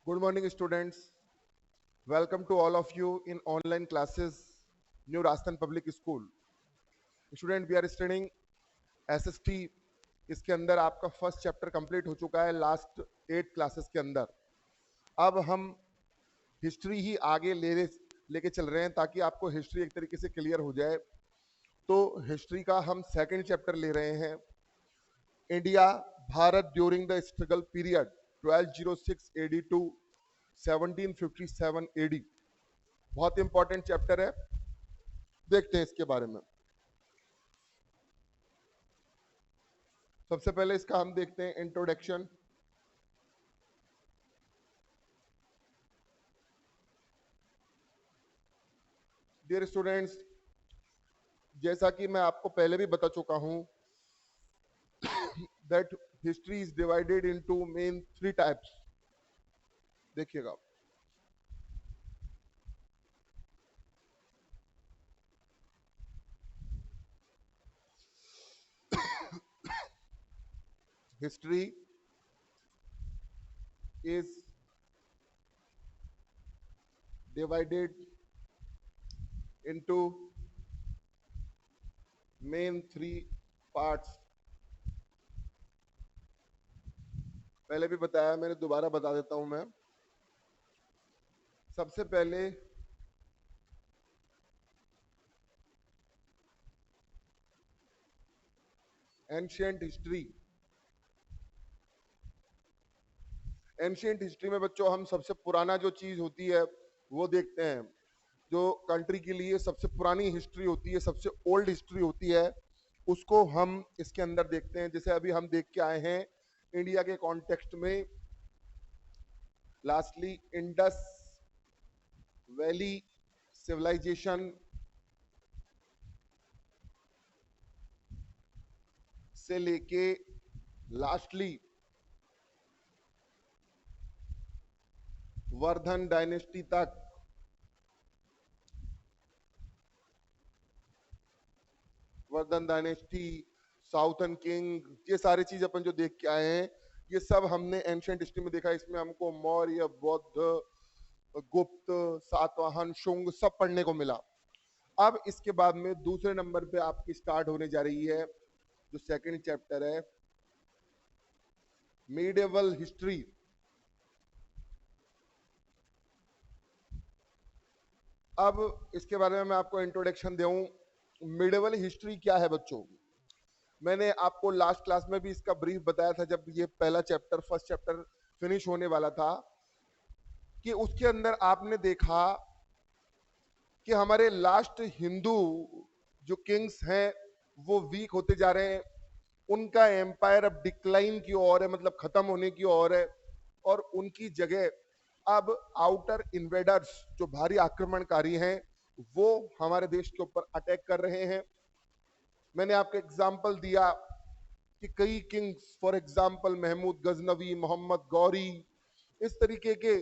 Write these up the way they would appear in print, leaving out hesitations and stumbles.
Good morning, students. Welcome to all of you in online classes, New Rajasthan Public School. Student, we are studying SST. इसके अंदर आपका first chapter complete हो चुका है last 8 classes के अंदर. अब हम हिस्ट्री ही आगे लेके चल रहे हैं ताकि आपको हिस्ट्री एक तरीके से क्लियर हो जाए. तो हिस्ट्री का हम सेकंड चैप्टर ले रहे हैं. India Bharat during the struggle period 1206 AD to 1757 AD. बहुत इंपॉर्टेंट चैप्टर है, देखते हैं इसके बारे में. सबसे पहले इसका हम देखते हैं इंट्रोडक्शन. डियर स्टूडेंट्स, जैसा कि मैं आपको पहले भी बता चुका हूं that history is divided into main 3 types. देखिएगा, history is divided into main 3 parts. पहले भी बताया, मैंने दोबारा बता देता हूं मैं. सबसे पहले एंशिएंट हिस्ट्री. एंशिएंट हिस्ट्री में बच्चों हम सबसे पुराना जो चीज होती है वो देखते हैं. जो कंट्री के लिए सबसे पुरानी हिस्ट्री होती है, सबसे ओल्ड हिस्ट्री होती है, उसको हम इसके अंदर देखते हैं. जैसे अभी हम देख के आए हैं इंडिया के कॉन्टेक्स्ट में, लास्टली इंडस वैली सिविलाइजेशन से लेके लास्टली वर्धन डायनेस्टी तक वर्धन डायनेस्टी, साउथर्न किंग, ये सारी चीज अपन जो देख के आए हैं ये सब हमने एंशिएंट हिस्ट्री में देखा. इसमें हमको मौर्य, बौद्ध, गुप्त, सातवाहन, शुंग सब पढ़ने को मिला. अब इसके बाद में दूसरे नंबर पे आपकी स्टार्ट होने जा रही है जो सेकंड चैप्टर है, मिडिवल हिस्ट्री. अब इसके बारे में मैं आपको इंट्रोडक्शन दूं. मिडिवल हिस्ट्री क्या है बच्चों? मैंने आपको लास्ट क्लास में भी इसका ब्रीफ बताया था जब ये पहला चैप्टर, फर्स्ट चैप्टर फिनिश होने वाला था, कि उसके अंदर आपने देखा कि हमारे लास्ट हिंदू जो किंग्स हैं वो वीक होते जा रहे हैं. उनका एम्पायर अब डिक्लाइन की ओर है, मतलब खत्म होने की ओर है. और उनकी जगह अब आउटर इन्वेडर्स, जो भारी आक्रमणकारी हैं, वो हमारे देश के ऊपर अटैक कर रहे हैं. मैंने आपको एग्जाम्पल दिया कि कई kings, for example Mahmud Ghaznavi, Mohammad Ghori, इस तरीके के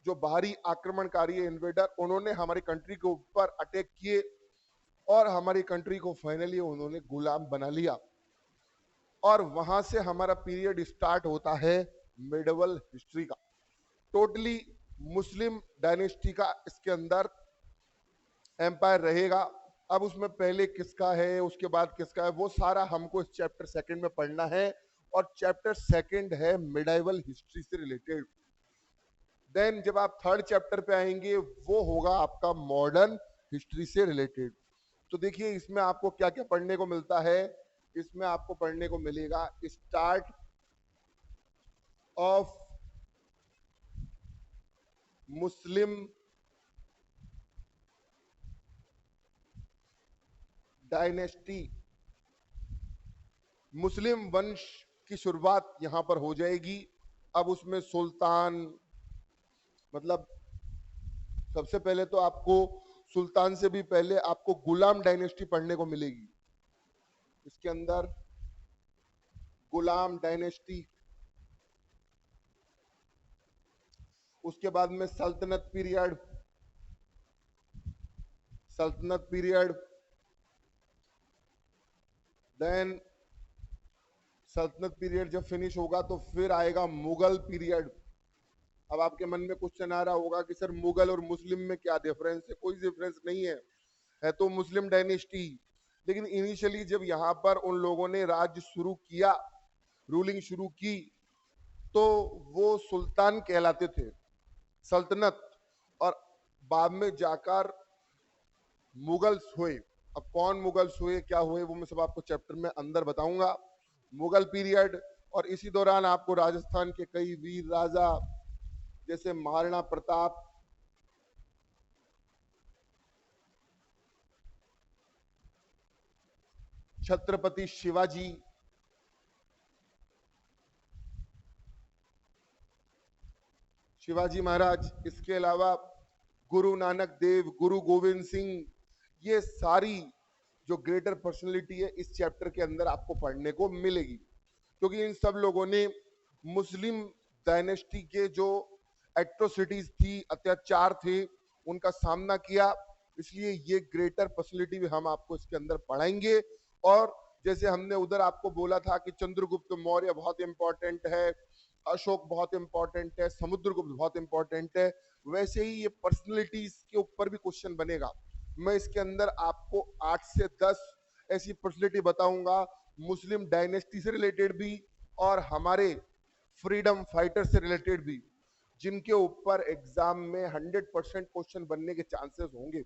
जो भारी आक्रमणकारी इन्वेडर, उन्होंने हमारी कंट्री के ऊपर अटैक किए और हमारी कंट्री को फाइनली उन्होंने गुलाम बना लिया. और वहां से हमारा पीरियड स्टार्ट होता है मिडिवल हिस्ट्री का. टोटली मुस्लिम डायनेस्टी का इसके अंदर एम्पायर रहेगा. अब उसमें पहले किसका है, उसके बाद किसका है, वो सारा हमको इस चैप्टर सेकंड में पढ़ना है. और चैप्टर सेकंड है मिडिवल हिस्ट्री से रिलेटेड. देन जब आप थर्ड चैप्टर पे आएंगे वो होगा आपका मॉडर्न हिस्ट्री से रिलेटेड. तो देखिए इसमें आपको क्या क्या पढ़ने को मिलता है. इसमें आपको पढ़ने को मिलेगा स्टार्ट ऑफ मुस्लिम डायनेस्टी. मुस्लिम वंश की शुरुआत यहां पर हो जाएगी. अब उसमें सुल्तान, मतलब सबसे पहले तो आपको सुल्तान से भी पहले आपको गुलाम डायनेस्टी पढ़ने को मिलेगी. इसके अंदर गुलाम डायनेस्टी, उसके बाद में सल्तनत पीरियड. देन सल्तनत पीरियड जब फिनिश होगा तो फिर आएगा मुगल पीरियड. अब आपके मन में क्वेश्चन आ रहा होगा कि सर मुगल और मुस्लिम में क्या डिफरेंस है? कोई डिफरेंस नहीं है तो मुस्लिम डायनेस्टी। लेकिन इनिशियली जब यहाँ पर उन लोगों ने राज्य शुरू किया, रूलिंग शुरू की, तो वो सुल्तान कहलाते थे, सल्तनत, और बाद में जाकर मुगल्स हुए। अब कौन मुगल्स हुए, क्या हुए, वो मैं सब आपको चैप्टर में अंदर बताऊंगा। मुगल पीरियड, और इसी दौरान आपको राजस्थान के कई वीर राजा जैसे महाराणा प्रताप, छत्रपति शिवाजी, शिवाजी महाराज, इसके अलावा गुरु नानक देव, गुरु गोविंद सिंह, ये सारी जो ग्रेटर पर्सनैलिटी है इस चैप्टर के अंदर आपको पढ़ने को मिलेगी, क्योंकि इन सब लोगों ने मुस्लिम डायनेस्टी के जो एट्रोसिटीज थी, अत्याचार थे, उनका सामना किया। इसलिए ये ग्रेटर पर्सनैलिटी भी हम आपको इसके अंदर पढ़ाएंगे। और जैसे हमने उधर आपको बोला था कि चंद्रगुप्त मौर्य बहुत इंपॉर्टेंट है, अशोक बहुत इंपॉर्टेंट है, समुद्रगुप्त बहुत इंपॉर्टेंट है, वैसे ही ये पर्सनैलिटीज के ऊपर भी क्वेश्चन बनेगा। मैं इसके अंदर आपको 8 से 10 ऐसी पर्सनैलिटी बताऊंगा, मुस्लिम डायनेस्टी से रिलेटेड भी और हमारे फ्रीडम फाइटर से रिलेटेड भी, जिनके ऊपर एग्जाम में 100% क्वेश्चन बनने के चांसेस होंगे।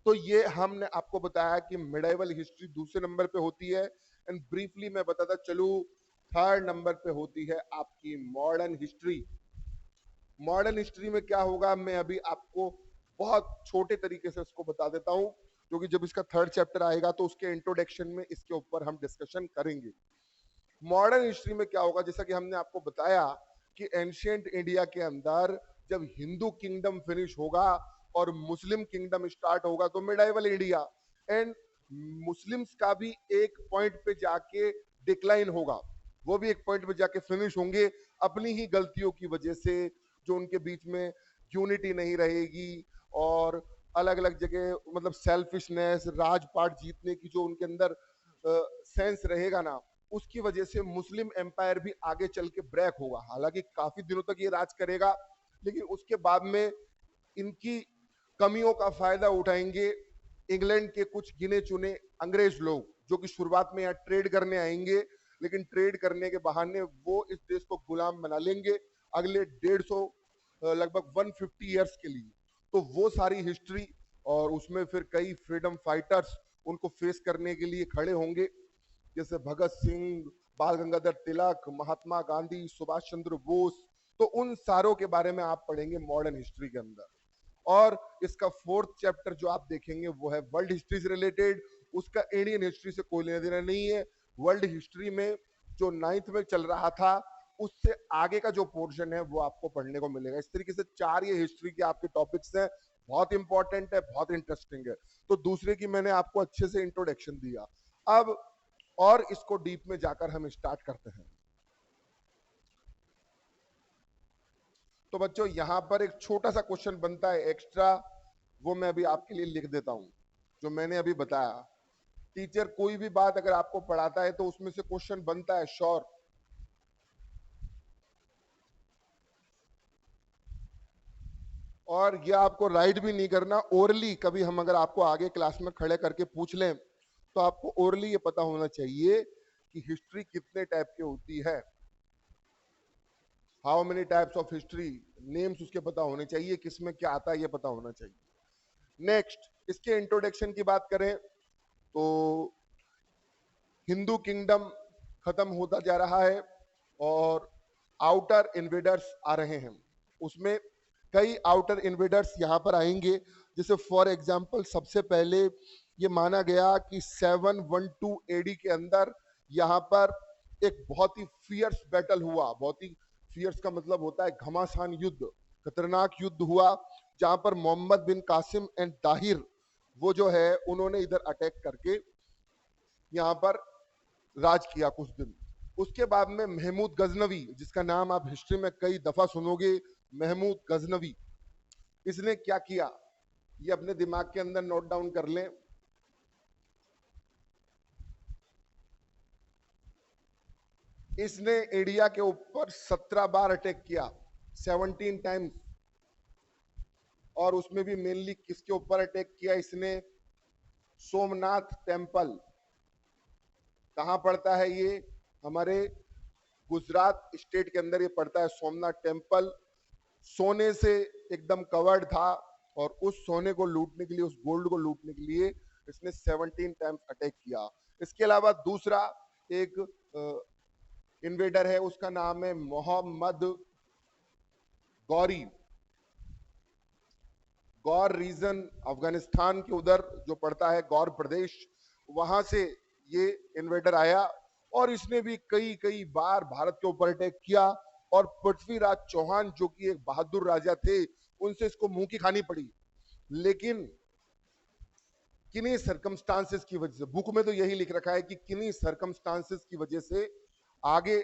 तो ये हमने आपको बताया कि मिडाइवल हिस्ट्री दूसरे नंबर पे होती है, एंड ब्रीफली मैं बताता चलूं, थर्ड नंबर पे होती है आपकी मॉडर्न हिस्ट्री। मॉडर्न हिस्ट्री में क्या होगा, मैं अभी आपको बहुत छोटे तरीके से उसको बता देता हूं, क्योंकि जब इसका थर्ड चैप्टर आएगा तो उसके इंट्रोडक्शन में इसके ऊपर हम डिस्कशन करेंगे। मॉडर्न हिस्ट्री में क्या होगा, जैसा कि हमने आपको बताया कि एंशिएंट इंडिया के अंदर जब हिंदू किंगडम फिनिश होगा और मुस्लिम किंगडम स्टार्ट होगा तो मिडाइवल इंडिया, एंड मुस्लिम्स का भी एक पॉइंट पे जाके डिक्लाइन होगा, वो भी एक पॉइंट पे जाके फिनिश होंगे अपनी ही गलतियों की वजह से, जो उनके बीच में यूनिटी नहीं रहेगी और अलग अलग जगह मतलब सेल्फिशनेस, राजपाट जीतने की जो उनके अंदर सेंस रहेगा ना, उसकी वजह से मुस्लिम एम्पायर भी आगे चल के ब्रेक होगा। हालांकि काफी दिनों तक ये राज करेगा, लेकिन उसके बाद में इनकी कमियों का फायदा उठाएंगे इंग्लैंड के कुछ गिने चुने अंग्रेज लोग, जो कि शुरुआत में यहाँ ट्रेड करने आएंगे, लेकिन ट्रेड करने के बहाने वो इस देश को गुलाम बना लेंगे अगले 150 लगभग 150 ईयर्स के लिए। तो वो सारी हिस्ट्री, और उसमें फिर कई फ्रीडम फाइटर्स उनको फेस करने के लिए खड़े होंगे, जैसे भगत सिंह, बाल गंगाधर तिलक, महात्मा गांधी, सुभाष चंद्र बोस। तो उन सारों के बारे में आप पढ़ेंगे मॉडर्न हिस्ट्री के अंदर। और इसका फोर्थ चैप्टर जो आप देखेंगे वो है वर्ल्ड हिस्ट्री से रिलेटेड, उसका इंडियन हिस्ट्री से कोई लेना देना नहीं है। वर्ल्ड हिस्ट्री में जो 9th में चल रहा था उससे आगे का जो पोर्शन है वो आपको पढ़ने को मिलेगा। इस तरीके से 4 ये हिस्ट्री के आपके टॉपिक्स हैं, बहुत इंपॉर्टेंट है, बहुत इंटरेस्टिंग है। तो दूसरे की मैंने आपको अच्छे से इंट्रोडक्शन दिया, अब और इसको डीप में जाकर हम स्टार्ट करते हैं। तो बच्चों यहां पर एक छोटा सा क्वेश्चन बनता है एक्स्ट्रा, वो मैं अभी आपके लिए लिख देता हूं, जो मैंने अभी बताया। टीचर कोई भी बात अगर आपको पढ़ाता है तो उसमें से क्वेश्चन बनता है श्योर। और ये आपको राइट भी नहीं करना, ओरली कभी हम अगर आपको आगे क्लास में खड़े करके पूछ लें तो आपको ओरली ये पता होना चाहिए कि हिस्ट्री कितने टाइप की होती है, how many types of history, names उसके पता होने चाहिए, किसमें क्या आता है ये पता होना चाहिए। नेक्स्ट, इसके इंट्रोडक्शन की बात करें तो हिंदू किंगडम खत्म होता जा रहा है और आउटर इन्वेडर्स आ रहे हैं। उसमें कई आउटर इन्वेडर्स यहाँ पर आएंगे, जैसे फॉर एग्जांपल सबसे पहले ये माना गया कि 712 एडी के अंदर यहाँ पर एक बहुत ही फियर्स बैटल हुआ। बहुत ही फियर्स का मतलब होता है घमासान युद्ध, खतरनाक युद्ध हुआ, जहां पर मोहम्मद बिन कासिम एंड ताहिर वो जो है उन्होंने इधर अटैक करके यहाँ पर राज किया कुछ दिन। उसके बाद में महमूद गजनवी, जिसका नाम आप हिस्ट्री में कई दफा सुनोगे, महमूद गजनवी, इसने क्या किया ये अपने दिमाग के अंदर नोट डाउन कर लें। इसने इंडिया के ऊपर 17 बार अटैक किया, 17 टाइम्स, और उसमें भी मेनली किसके ऊपर अटैक किया इसने? सोमनाथ टेम्पल। कहां पड़ता है ये? हमारे गुजरात स्टेट के अंदर ये पड़ता है। सोमनाथ टेम्पल सोने से एकदम कवर्ड था, और उस सोने को लूटने के लिए, उस गोल्ड को लूटने के लिए इसने 17 टाइम्स अटैक किया। इसके अलावा दूसरा एक इन्वेडर है, उसका नाम है मोहम्मद गौरी। गौर रीजन अफगानिस्तान के उधर जो पड़ता है, गौर प्रदेश, वहां से ये इन्वेडर आया और इसने भी कई कई बार भारत के ऊपर अटैक किया। और पृथ्वीराज चौहान जो कि एक बहादुर राजा थे, उनसे इसको मुंह की खानी पड़ी। लेकिन किन्हीं सरकमस्टांसेस की वजह से, बुक में तो यही लिख रखा है कि किन्हीं सरकमस्टांसेस की वजह से आगे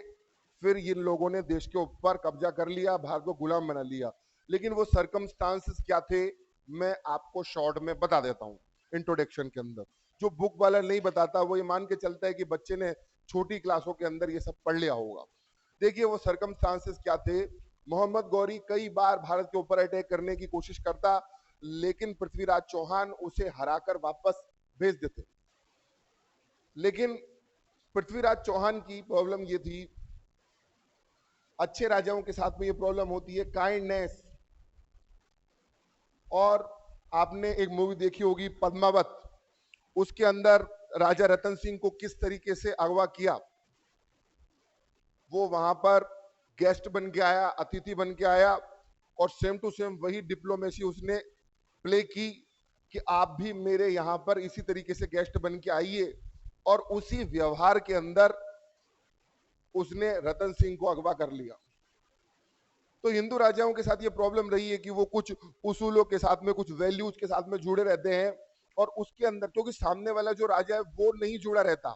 फिर इन लोगों ने देश के ऊपर कब्जा कर लिया, भारत को गुलाम बना लिया। लेकिन वो सरकमस्टांसेस क्या थे, मैं आपको शॉर्ट में बता देता हूं इंट्रोडक्शन के अंदर। जो बुक वाला नहीं बताता, वो ये मान के चलता है कि बच्चे ने छोटी क्लासों के अंदर ये सब पढ़ लिया होगा। देखिए वो सरकमस्टांसेस क्या थे। मोहम्मद गौरी कई बार भारत के ऊपर अटैक करने की कोशिश करता, लेकिन पृथ्वीराज चौहान उसे हराकर वापस भेज देते। लेकिन पृथ्वीराज चौहान की प्रॉब्लम ये थी, अच्छे राजाओं के साथ में ये प्रॉब्लम होती है, काइंडनेस। और आपने एक मूवी देखी होगी पद्मावत, उसके अंदर राजा रतन सिंह को किस तरीके से अगवा किया। वो वहां पर गेस्ट बन के आया, अतिथि बन के आया, और सेम टू सेम वही डिप्लोमेसी उसने प्ले की कि आप भी मेरे यहां पर इसी तरीके से गेस्ट बन के आइए। और उसी व्यवहार के अंदर उसने रतन सिंह को अगवा कर लिया। तो हिंदू राजाओं के साथ ये प्रॉब्लम रही है कि वो कुछ उसूलों के साथ में, कुछ वैल्यूज के साथ में जुड़े रहते हैं, और उसके अंदर क्योंकि सामने वाला जो राजा है वो नहीं जुड़ा रहता।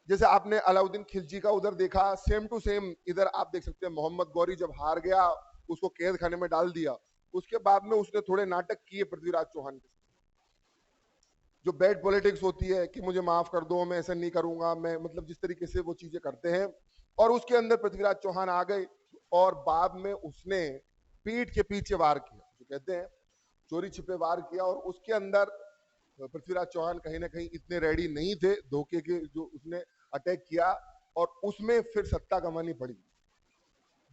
जैसे आपने अलाउद्दीन खिलजी का उधर देखा, सेम टू सेम इधर आप देख सकते हैं। मोहम्मद गौरी जब हार गया, उसको कैद खाने में डाल दिया, उसके बाद में उसने थोड़े नाटक किए पृथ्वीराज चौहान के साथ। जो बैड पॉलिटिक्स होती है कि मुझे माफ कर दो, मैं ऐसा नहीं करूंगा, मैं मतलब जिस तरीके से वो चीजें करते हैं, और उसके अंदर पृथ्वीराज चौहान आ गए, और बाद में उसने पीठ के पीछे वार किया, जो कहते हैं चोरी छिपे वार किया। और उसके अंदर पृथ्वीराज चौहान कहीं ना कहीं इतने रेडी नहीं थे धोखे के, जो उसने अटैक किया, और उसमें फिर सत्ता कमानी पड़ी।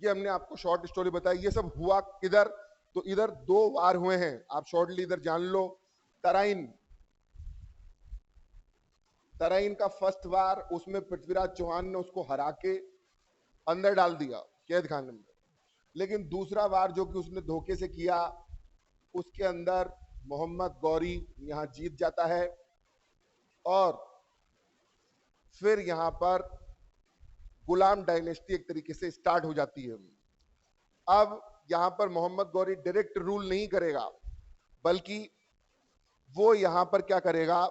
ये हमने आपको शॉर्ट स्टोरी बताई। ये सब हुआ किधर? तो इधर दो वार हुए हैं, आप शॉर्टली इधर जान लो। तराइन, तराइन का फर्स्ट वार, उसमें पृथ्वीराज चौहान ने उसको हरा के अंदर डाल दिया कैद खाने में। लेकिन दूसरा वार जो कि उसने धोखे से किया, उसके अंदर मोहम्मद गौरी यहां जीत जाता है, और फिर यहां पर गुलाम डायनेस्टी एक तरीके से स्टार्ट हो जाती है। अब यहां पर मोहम्मद गौरी डायरेक्ट रूल नहीं करेगा, बल्कि वो यहां पर क्या करेगा।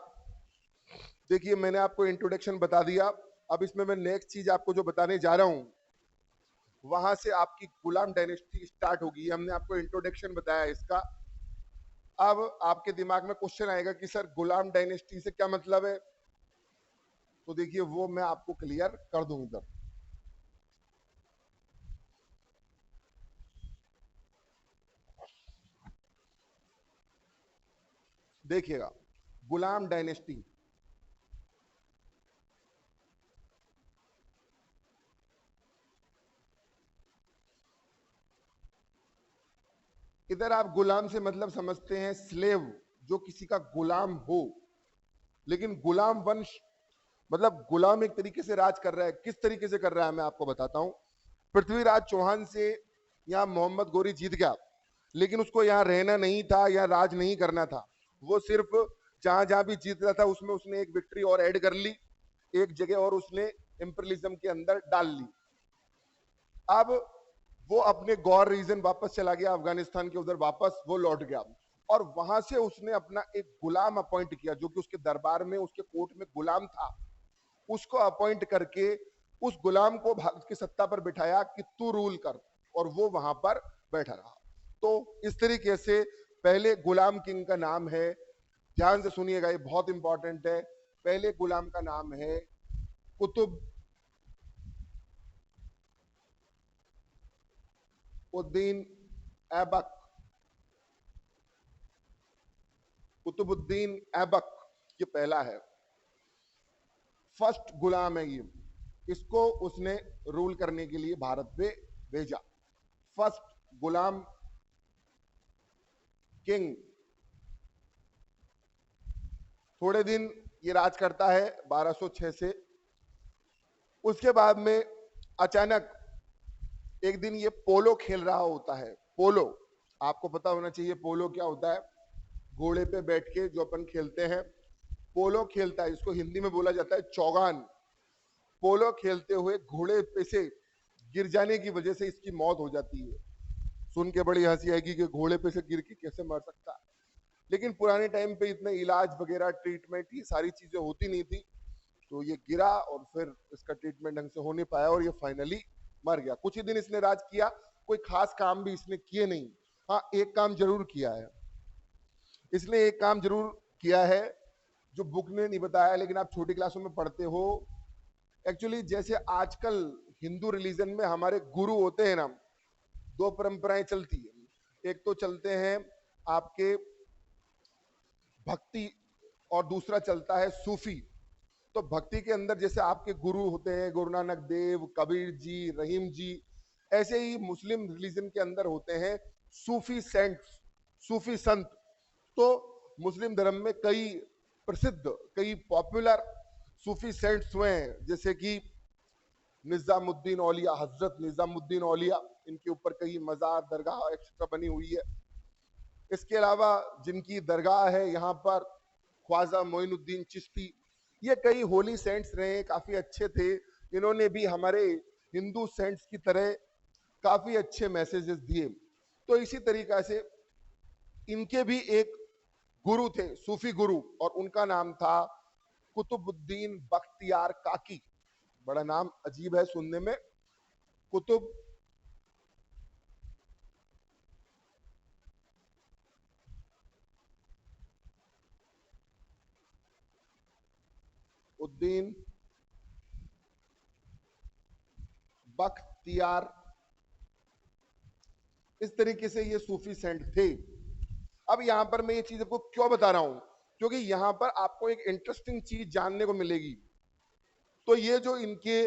देखिए मैंने आपको इंट्रोडक्शन बता दिया, अब इसमें मैं नेक्स्ट चीज आपको जो बताने जा रहा हूं, वहां से आपकी गुलाम डायनेस्टी स्टार्ट होगी। हमने आपको इंट्रोडक्शन बताया इसका। अब आपके दिमाग में क्वेश्चन आएगा कि सर गुलाम डायनेस्टी से क्या मतलब है? तो देखिए वो मैं आपको क्लियर कर दूं इधर। देखिएगा गुलाम डायनेस्टी, इधर आप गुलाम से मतलब समझते हैं स्लेव, जो किसी का गुलाम हो। लेकिन गुलाम वंश मतलब गुलाम एक तरीके से राज कर रहा है। किस तरीके से कर रहा है मैं आपको बताता हूं। पृथ्वीराज चौहान से यहां मोहम्मद गौरी जीत गया, लेकिन उसको यहां रहना नहीं था, यहां राज नहीं करना था। वो सिर्फ जहां जहां भी जीत रहा था उसमें उसने एक विक्ट्री और ऐड कर ली, एक जगह और उसने इंपीरियलिज्म के अंदर डाल ली। अब वो अपने गौर रीजन वापस चला गया, अफगानिस्तान के उधर वापस वो लौट गया, और वहां से उसने अपना एक गुलाम अपॉइंट किया, जो कि उसके दरबार में, उसके कोर्ट में गुलाम था। उसको अपॉइंट करके उस गुलाम को भारत की सत्ता पर बिठाया कि तू रूल कर, और वो वहां पर बैठा रहा। तो इस तरीके से पहले गुलाम किंग का नाम है, ध्यान से सुनिएगा, ये बहुत इंपॉर्टेंट है। पहले गुलाम का नाम है कुतुब उद्दीन ऐबक, कुतुबुद्दीन ऐबक, ये पहला है, फर्स्ट गुलाम है ये। इसको उसने रूल करने के लिए भारत पे भेजा, फर्स्ट गुलाम किंग। थोड़े दिन ये राज करता है 1206 से। उसके बाद में अचानक एक दिन ये पोलो खेल रहा होता है। पोलो आपको पता होना चाहिए, पोलो क्या होता है, घोड़े पे बैठ के जो अपन खेलते हैं, पोलो खेलता है। इसको हिंदी में बोला जाता है चौगान। पोलो खेलते हुए घोड़े पे से गिर जाने की वजह से इसकी मौत हो जाती है। सुन के बड़ी हंसी आएगी कि घोड़े पे से गिर के कैसे मर सकता है, लेकिन पुराने टाइम पे इतने इलाज वगैरह ट्रीटमेंट ये सारी चीजें होती नहीं थी, तो ये गिरा और फिर इसका ट्रीटमेंट ढंग से हो नहीं पाया और ये फाइनली मर गया। कुछ ही दिन इसने राज किया, कोई खास काम भी इसने किए नहीं। हाँ, एक काम जरूर किया है इसने, एक काम जरूर किया है जो बुक ने नहीं बताया, लेकिन आप छोटी क्लासों में पढ़ते हो। एक्चुअली जैसे आजकल हिंदू रिलीजन में हमारे गुरु होते हैं ना, दो परंपराएं चलती है। एक तो चलते हैं आपके भक्ति और दूसरा चलता है सूफी। तो भक्ति के अंदर जैसे आपके गुरु होते हैं गुरु नानक देव, कबीर जी, रहीम जी, ऐसे ही मुस्लिम रिलीजन के अंदर होते हैं सूफी सेंट्स, सूफी संत। तो मुस्लिम धर्म में कई प्रसिद्ध, कई पॉपुलर सूफी सेंट्स हुए हैं, जैसे कि निजामुद्दीन औलिया, हजरत निजामुद्दीन औलिया, इनके ऊपर कई मजार, दरगाह एक्सेट्रा बनी हुई है। इसके अलावा जिनकी दरगाह है यहाँ पर, ख्वाजा मोइनुद्दीन चिश्ती, ये कई होली सेंट्स रहे, काफी अच्छे थे। इन्होंने भी हमारे हिंदू सेंट्स की तरह काफी अच्छे मैसेजेस दिए। तो इसी तरीका से इनके भी एक गुरु थे, सूफी गुरु, और उनका नाम था कुतुबुद्दीन बख्तियार काकी। बड़ा नाम अजीब है सुनने में, कुतुब उद्दीन बख्तियार, इस तरीके से ये सूफी सेंट थे। अब यहां पर मैं ये चीज आपको क्यों बता रहा हूं, क्योंकि यहां पर आपको एक इंटरेस्टिंग चीज जानने को मिलेगी। तो ये जो इनके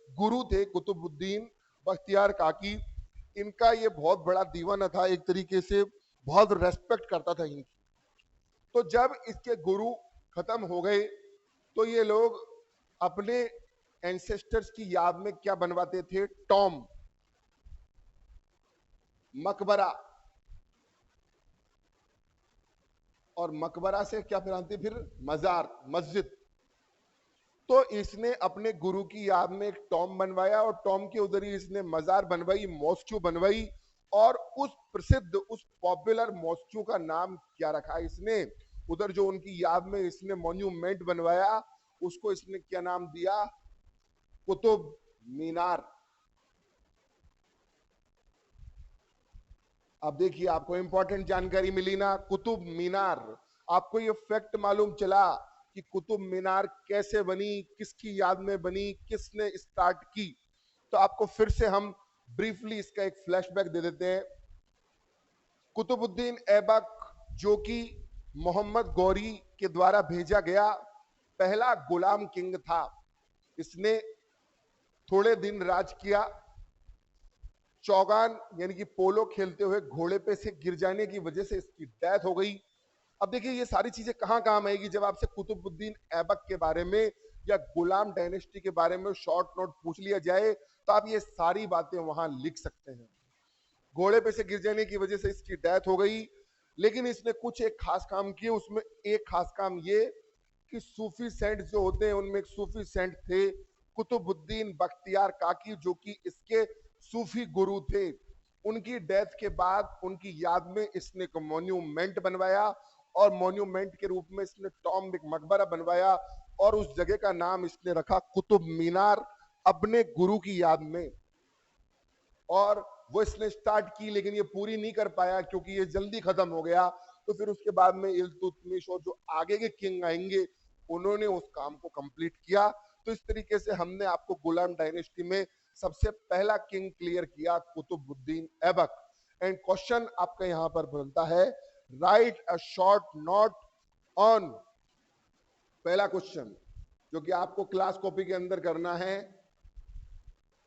गुरु थे कुतुबुद्दीन बख्तियार काकी, इनका ये बहुत बड़ा दीवाना था, एक तरीके से बहुत रेस्पेक्ट करता था इनकी। तो जब इसके गुरु खत्म हो गए तो ये लोग अपने एंसेस्टर्स की याद में क्या बनवाते थे, टॉम, मकबरा, और मकबरा से क्या बनाते फिर, मजार, मस्जिद। तो इसने अपने गुरु की याद में एक टॉम बनवाया और टॉम के उधर ही इसने मजार बनवाई, मॉस्क्यू बनवाई। और उस प्रसिद्ध, उस पॉपुलर मॉस्क्यू का नाम क्या रखा इसने, उधर जो उनकी याद में इसने मॉन्यूमेंट बनवाया, उसको इसने क्या नाम दिया, कुतुब मीनार। अब देखिए आपको इंपॉर्टेंट जानकारी मिली ना, कुतुब मीनार। आपको ये फैक्ट मालूम चला कि कुतुब मीनार कैसे बनी, किसकी याद में बनी, किसने स्टार्ट की। तो आपको फिर से हम ब्रीफली इसका एक फ्लैशबैक दे देते हैं। कुतुबुद्दीन ऐबक, जो कि मोहम्मद गौरी के द्वारा भेजा गया पहला गुलाम किंग था, इसने थोड़े दिन राज किया। चौगान यानी कि पोलो खेलते हुए घोड़े पे से गिर जाने की वजह से इसकी डेथ हो गई। अब देखिए ये सारी चीजें कहां काम आएगी, जब आपसे कुतुबुद्दीन ऐबक के बारे में या गुलाम डायनेस्टी के बारे में शॉर्ट नोट पूछ लिया जाए तो आप ये सारी बातें वहां लिख सकते हैं। घोड़े पे से गिर जाने की वजह से इसकी डेथ हो गई, लेकिन इसने कुछ एक खास काम किए। उसमें एक खास काम ये कि सूफी सेंट जो होते हैं उनमें एक सूफी सेंट थे कुतुबुद्दीन बख्तियार काकी, जो कि इसके सूफी गुरु थे। उनकी डेथ के बाद उनकी याद में इसने एक मॉन्यूमेंट बनवाया और मॉन्यूमेंट के रूप में इसने टॉम, एक मकबरा बनवाया और उस जगह का नाम इसने रखा कुतुब मीनार, अपने गुरु की याद में। और वो इसने स्टार्ट की लेकिन ये पूरी नहीं कर पाया क्योंकि ये जल्दी खत्म हो गया। तो फिर उसके बाद में इल्तुतमिश और जो आगे के किंग आएंगे उन्होंने उस काम को कंप्लीट किया। तो इस तरीके से हमने आपको गुलाम डायनेस्टी में सबसे पहला किंग क्लियर किया कुतुबुद्दीन ऐबक। एंड क्वेश्चन आपका यहां पर बनता है, right a short note on, पहला क्वेश्चन जो कि आपको क्लास कॉपी के अंदर करना है,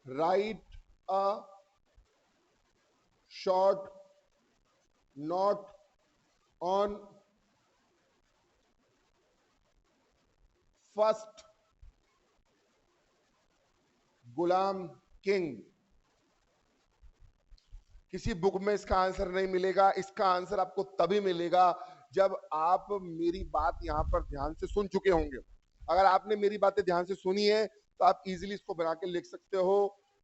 right a short note on first Ghulam king. किसी बुक में इसका आंसर नहीं मिलेगा, इसका आंसर आपको तभी मिलेगा जब आप मेरी बात यहां पर ध्यान से सुन चुके होंगे। अगर आपने मेरी बातें ध्यान से सुनी है तो आप इजीली इसको बना के लिख सकते हो।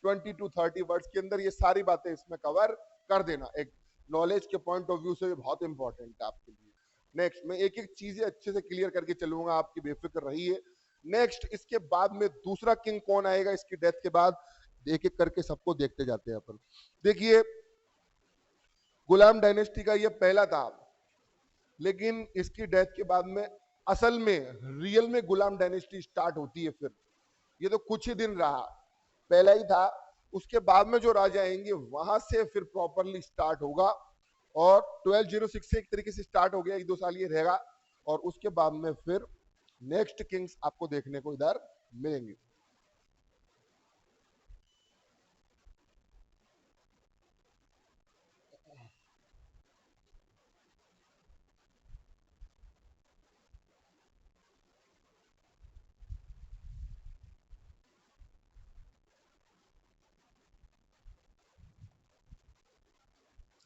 20 to 30 वर्ड्स के अंदर ये सारी बातें इसमें कवर कर देना, एक नॉलेज के पॉइंट ऑफ व्यू से बहुत इंपॉर्टेंट है आपके लिए। नेक्स्ट, मैं एक एक चीजें अच्छे से क्लियर करके चलूंगा, आपकी बेफिक्र रहिए। नेक्स्ट, इसके बाद में दूसरा किंग कौन आएगा इसकी डेथ के बाद, एक एक करके सबको देखते जाते हैं अपन। देखिए, गुलाम डायनेस्टी का ये पहला था, लेकिन इसकी डेथ के बाद में असल में रियल में गुलाम डायनेस्टी स्टार्ट होती है। फिर ये तो कुछ ही दिन रहा, पहला ही था, उसके बाद में जो राजा आएंगे वहां से फिर प्रॉपरली स्टार्ट होगा। और 1206 से एक तरीके से स्टार्ट हो गया, 1-2 साल ये रहेगा, और उसके बाद में फिर नेक्स्ट किंग्स आपको देखने को इधर मिलेंगे।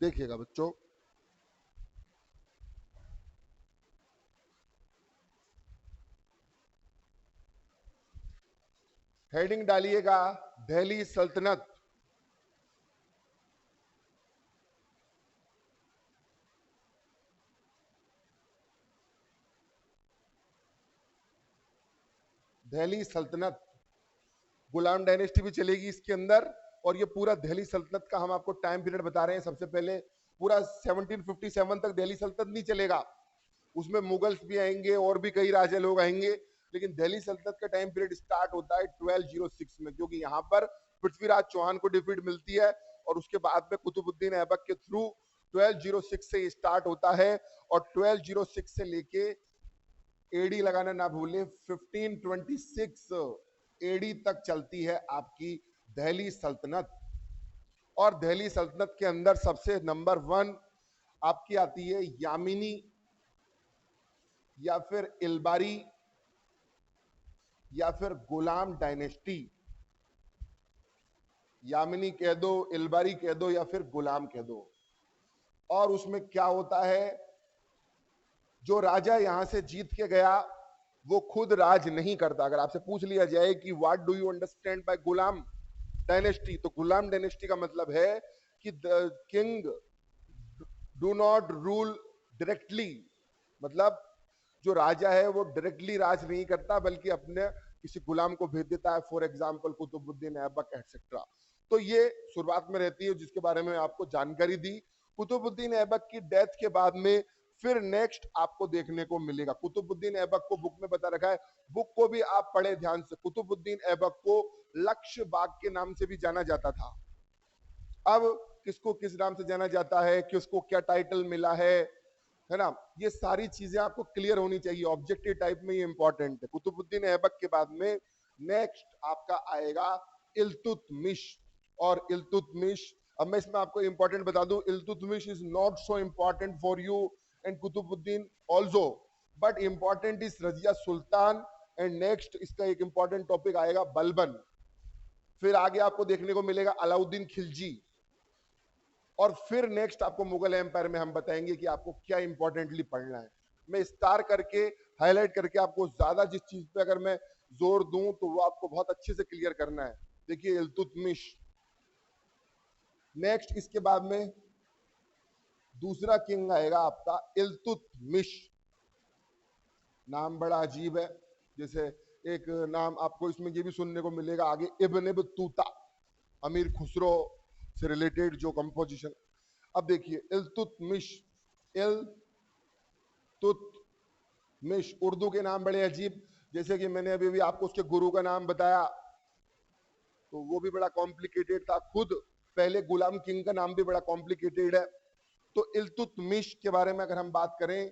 देखिएगा बच्चों, हेडिंग डालिएगा दिल्ली सल्तनत। दिल्ली सल्तनत, गुलाम डायनेस्टी भी चलेगी इसके अंदर, और ये पूरा दिल्ली सल्तनत का हम आपको टाइम पीरियड बता रहे हैं। सबसे पहले पूरा 1757 तक दिल्ली सल्तनत नहीं चलेगा, उसमें मुगल्स भी आएंगे और भी कई राजा लोग आएंगे, लेकिन दिल्ली सल्तनत का टाइम पीरियड स्टार्ट होता है 1206 में, क्योंकि यहाँ पर पृथ्वीराज चौहान को डिफीट मिलती है, और उसके बाद में कुतुबुद्दीन ऐबक के थ्रू 1206 से स्टार्ट होता है, और 1206 से लेके एडी लगाना ना भूलें, 1526 एडी तक चलती है आपकी दिल्ली सल्तनत। और दिल्ली सल्तनत के अंदर सबसे नंबर 1 आपकी आती है यामिनी या फिर इलबारी या फिर गुलाम डायनेस्टी। यामिनी कह दो, इलबारी कह दो, या फिर गुलाम कह दो। और उसमें क्या होता है, जो राजा यहां से जीत के गया वो खुद राज नहीं करता। अगर आपसे पूछ लिया जाए कि what do you understand by Ghulam dynasty, तो गुलाम डायनेस्टी का मतलब है कि the king do not rule directly, मतलब जो राजा है वो डायरेक्टली राज नहीं करता, बल्कि अपने किसी गुलाम को भेज देता है, for example Qutubuddin Aibak etcetera. तो ये शुरुआत में रहती है, जिसके बारे में आपको जानकारी दी। कुतुबुद्दीन ऐबक की डेथ के बाद में फिर नेक्स्ट आपको देखने को मिलेगा, कुतुबुद्दीन ऐबक को बुक में बता रखा है, बुक को भी आप पढ़े ध्यान से। कुतुबुद्दीन ऐबक को लक्ष्य बाग के नाम से भी जाना जाता था। अब किसको किस नाम से जाना जाता है, किसको क्या टाइटल मिला है ना, ये सारी चीजें आपको क्लियर होनी चाहिए, ऑब्जेक्टिव टाइप में ये इंपॉर्टेंट है। कुतुबुद्दीन ऐबक के बाद में नेक्स्ट आपका आएगा इल्तुतमिश। और इल्तुतमिश, अब मैं इसमें आपको इंपॉर्टेंट बता दूं, Iltutmish is not so important for you and Qutubuddin also, but important is Razia Sultan. And next इसका एक इंपॉर्टेंट टॉपिक आएगा बलबन। फिर आगे आपको देखने को मिलेगा अलाउद्दीन खिलजी। और फिर नेक्स्ट आपको मुगल एम्पायर में हम बताएंगे कि आपको क्या इंपॉर्टेंटली पढ़ना है। मैं स्टार करके हाईलाइट करके आपको ज्यादा जिस चीज पे अगर मैं जोर दूं तो वो आपको बहुत अच्छे से क्लियर करना है। देखिए इल्तुतमिश, नेक्स्ट इसके बाद में दूसरा किंग आएगा आपका इल्तुतमिश। नाम बड़ा अजीब है, जैसे एक नाम आपको इसमें ये भी सुनने को मिलेगा आगे, इब्न बतूता, अमीर खुसरो से रिलेटेड जो कंपोजिशन। अब देखिए इल्तुतमिश, इल्तुतमिश, उर्दू के नाम बड़े अजीब, जैसे कि मैंने अभी भी आपको उसके गुरु का नाम बताया, तो वो भी बड़ा कॉम्प्लिकेटेड था, खुद पहले गुलाम किंग का नाम भी बड़ा कॉम्प्लिकेटेड है। तो इल्तुतमिश के बारे में अगर हम बात करें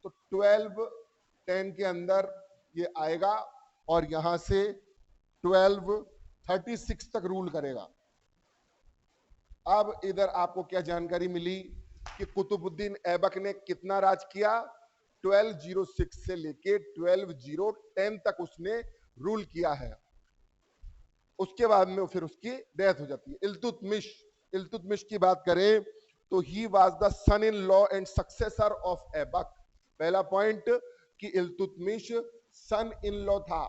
तो 1210 के अंदर ये आएगा और यहां से 1236 तक रूल करेगा। अब इधर आपको क्या जानकारी मिली कि कुतुबुद्दीन ऐबक ने कितना राज किया, 1206 से लेके 12010 तक उसने रूल किया है। उसके बाद में फिर उसकी डेथ हो जाती है। इल्तुतमिश की बात करें तो he was the son in law and successor of Aibak. पहला पॉइंट कि इल्तुतमिश सन इन लॉ था।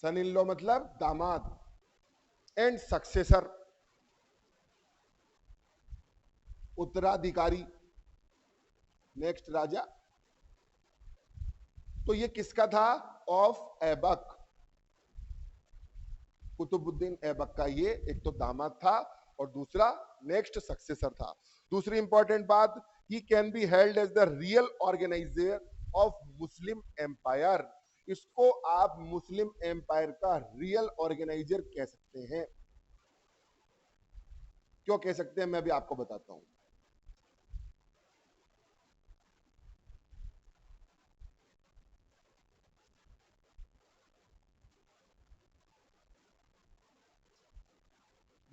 सन इन लॉ मतलब दामाद, एंड सक्सेसर उत्तराधिकारी, नेक्स्ट राजा। तो ये किसका था, ऑफ ऐबक, कुतुबुद्दीन ऐबक का ये एक तो दामाद था और दूसरा नेक्स्ट सक्सेसर था। दूसरी इंपॉर्टेंट बात, he can be held as the real organiser of Muslim empire. इसको आप मुस्लिम एम्पायर का रियल ऑर्गेनाइजर कह सकते हैं। क्यों कह सकते हैं मैं भी आपको बताता हूं।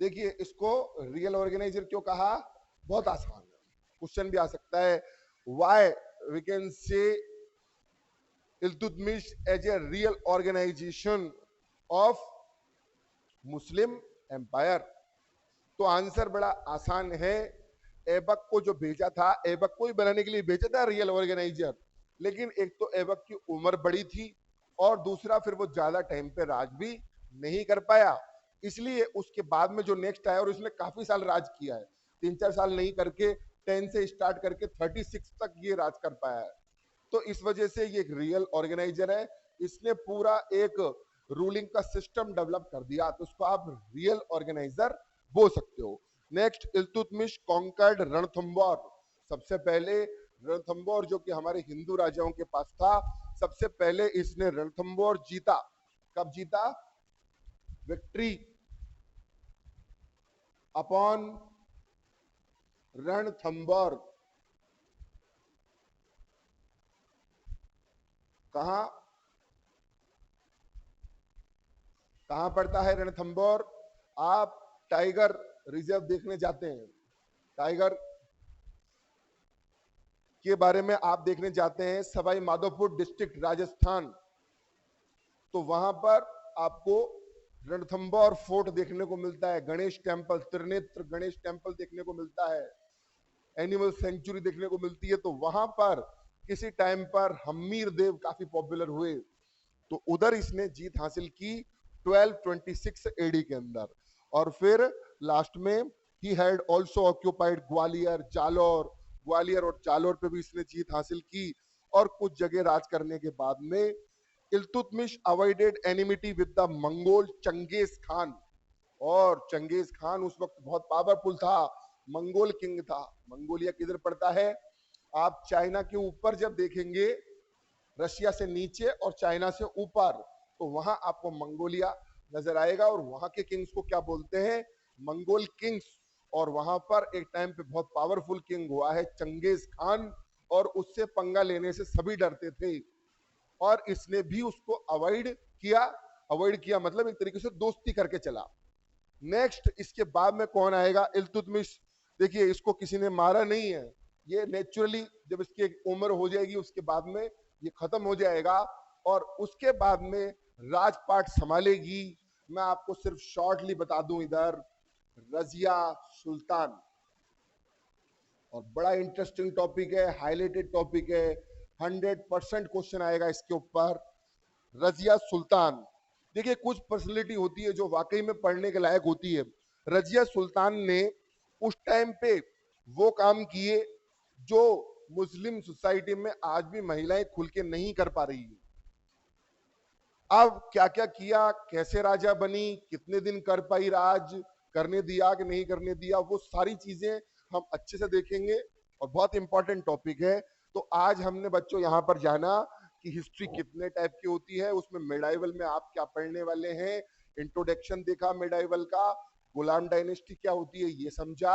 देखिए इसको रियल ऑर्गेनाइजर क्यों कहा, बहुत आसान है, क्वेश्चन भी आ सकता है। Why we can say Iltutmish as a real organisation of Muslim empire. तो आंसर बड़ा आसान है। ऐबक को जो भेजा था, ऐबक को ही बनाने के लिए भेजा था रियल ऑर्गेनाइजर, लेकिन एक तो ऐबक की उम्र बड़ी थी और दूसरा फिर वो ज्यादा टाइम पे राज भी नहीं कर पाया, इसलिए उसके बाद में जो नेक्स्ट आया और उसने काफी साल राज किया है, 3-4 साल नहीं करके 10 से स्टार्ट करके 36 तक ये राज कर पाया है। तो इस वजह से ये एक रियल ऑर्गेनाइजर है, इसने पूरा एक रूलिंग का सिस्टम डेवलप कर दिया, तो उसको आप रियल ऑर्गेनाइजर बोल सकते हो। Next, Iltutmish conquered Ranthambore. सबसे पहले रणथंबोर जो कि हमारे हिंदू राजाओं के पास था, सबसे पहले इसने रणथंबोर जीता। कब जीता, विक्ट्री अपॉन रणथंबोर। कहां कहां पड़ता है रणथंबोर, आप टाइगर रिजर्व देखने जाते हैं, टाइगर के बारे में आप देखने जाते हैं सवाई माधोपुर डिस्ट्रिक्ट राजस्थान, तो वहां पर आपको रणथंबोर फोर्ट देखने को मिलता है, गणेश टेम्पल, त्रिनेत्र गणेश टेम्पल देखने को मिलता है, एनिमल सेंचुरी देखने को मिलती है। तो वहां पर किसी टाइम पर हम्मीर देव काफी पॉपुलर हुए, तो उधर इसने जीत हासिल की 1226 एडी के अंदर। और फिर लास्ट में he had also occupied Gwalior, Jalore, Gwalior और जालौर पे भी इसने जीत हासिल की। और कुछ जगह राज करने के बाद में Iltutmish avoided enmity with the Mongol Genghis Khan, और चंगेज खान उस वक्त बहुत पावरफुल था, मंगोल किंग था। मंगोलिया किधर पड़ता है, आप चाइना के ऊपर जब देखेंगे, रशिया से नीचे और चाइना से ऊपर, तो वहां आपको मंगोलिया नजर आएगा। और वहां के किंग्स को क्या बोलते हैं, मंगोल किंग्स। और वहां पर एक टाइम पे बहुत पावरफुल किंग हुआ है चंगेज खान, और उससे पंगा लेने से सभी डरते थे, और इसने भी उसको अवॉइड किया मतलब एक तरीके से दोस्ती करके चला। नेक्स्ट इसके बाद में कौन आएगा, इल्तुतमिश। देखिए इसको किसी ने मारा नहीं है, ये नेचुरली जब इसकी एक उम्र हो जाएगी उसके बाद में ये खत्म हो जाएगा, और उसके बाद में राजपाट संभालेगी। मैं आपको सिर्फ शॉर्टली बता दूं इधर, रजिया सुल्तान। और बड़ा इंटरेस्टिंग टॉपिक है, हाईलाइटेड टॉपिक है, 100% क्वेश्चन आएगा इसके ऊपर। रजिया सुल्तान, देखिए कुछ पर्सनैलिटी होती है जो वाकई में पढ़ने के लायक होती है। रजिया सुल्तान ने उस टाइम पे वो काम किए जो मुस्लिम सोसाइटी में आज भी महिलाएं खुल के नहीं कर पा रही है। अब क्या क्या किया, कैसे राजा बनी, कितने दिन कर पाई राज, करने दिया कि नहीं करने दिया, वो सारी चीजें हम अच्छे से देखेंगे और बहुत इंपॉर्टेंट टॉपिक है। तो आज हमने बच्चों यहां पर जाना कि हिस्ट्री कितने टाइप की होती है, उसमें मिडाइवल में आप क्या पढ़ने वाले हैं, इंट्रोडक्शन देखा मिडाइवल का, गुलाम डायनेस्टी क्या होती है ये समझा,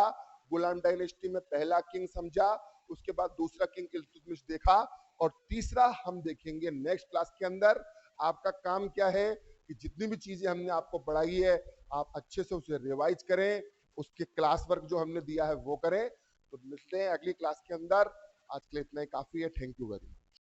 गुलाम डायनेस्टी में पहला किंग समझा, उसके बाद दूसरा किंग इल्तुतमिश देखा, और तीसरा हम देखेंगे नेक्स्ट क्लास के अंदर। आपका काम क्या है कि जितनी भी चीजें हमने आपको पढ़ाई है आप अच्छे से उसे रिवाइज करें, उसके क्लास वर्क जो हमने दिया है वो करें। तो मिलते हैं अगली क्लास के अंदर। आज के लिए इतना ही काफी है। Thank you very much.